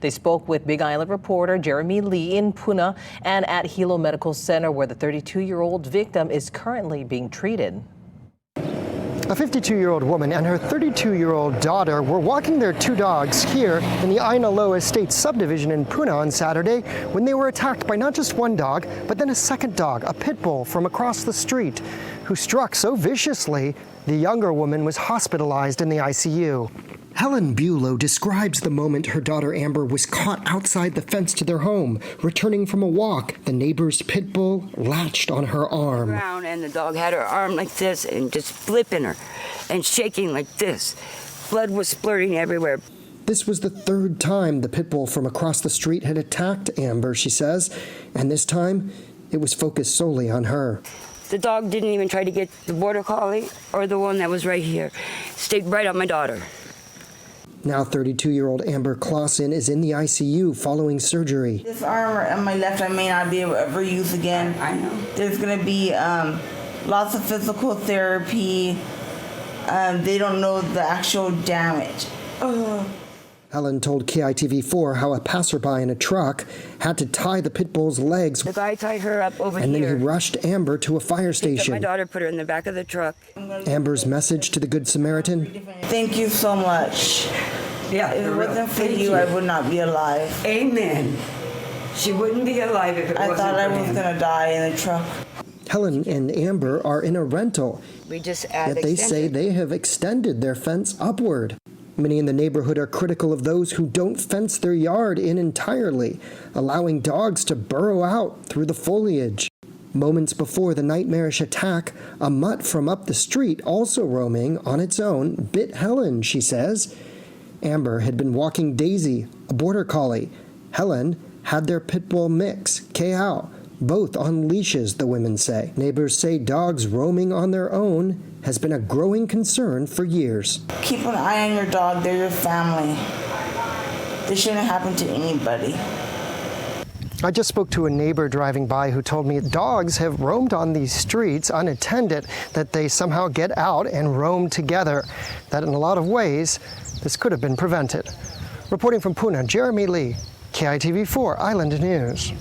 They spoke with Big Island reporter Jeremy Lee in Puna and at Hilo Medical Center, where the 32-year-old victim is currently being treated. A 52-year-old woman and her 32-year-old daughter were walking their two dogs here in the Ainalo Estate subdivision in Puna on Saturday when they were attacked by not just one dog, but then a second dog, a pit bull from across the street, who struck so viciously the younger woman was hospitalized in the ICU. Helen Bulow describes the moment her daughter Amber was caught outside the fence to their home, returning from a walk. The neighbor's pit bull latched on her arm. And the dog had her arm like this and just flipping her and shaking like this. Blood was splurting everywhere. This was the third time the pit bull from across the street had attacked Amber, she says, and this time it was focused solely on her. The dog didn't even try to get the border collie or the one that was right here. Stayed right on my daughter. Now 32-year-old Amber Clausen is in the ICU following surgery. This arm on my left I may not be able to ever use again. I know. There's going to be lots of physical therapy. They don't know the actual damage. Helen told KITV4 how a passerby in a truck had to tie the pit bull's legs. The guy tied her up over and here. Then he rushed Amber to a fire station. My daughter put her in the back of the truck. Amber's message to the Good Samaritan? Thank you so much. Yeah, if it wasn't for you, I would not be alive. Amen. She wouldn't be alive if it wasn't for him. I thought I was going to die in the truck. Helen and Amber are in a rental. We just yet they say they have extended their fence upward. Many in the neighborhood are critical of those who don't fence their yard in entirely, allowing dogs to burrow out through the foliage. Moments before the nightmarish attack, a mutt from up the street, also roaming on its own, bit Helen, she says. Amber had been walking Daisy, a border collie. Helen had their pit bull mix, K.O., both on leashes, the women say. Neighbors say dogs roaming on their own has been a growing concern for years. Keep an eye on your dog. They're your family. This shouldn't happen to anybody. I just spoke to a neighbor driving by who told me dogs have roamed on these streets unattended, that they somehow get out and roam together, that in a lot of ways this could have been prevented. Reporting from Puna, Jeremy Lee, KITV4 Island News.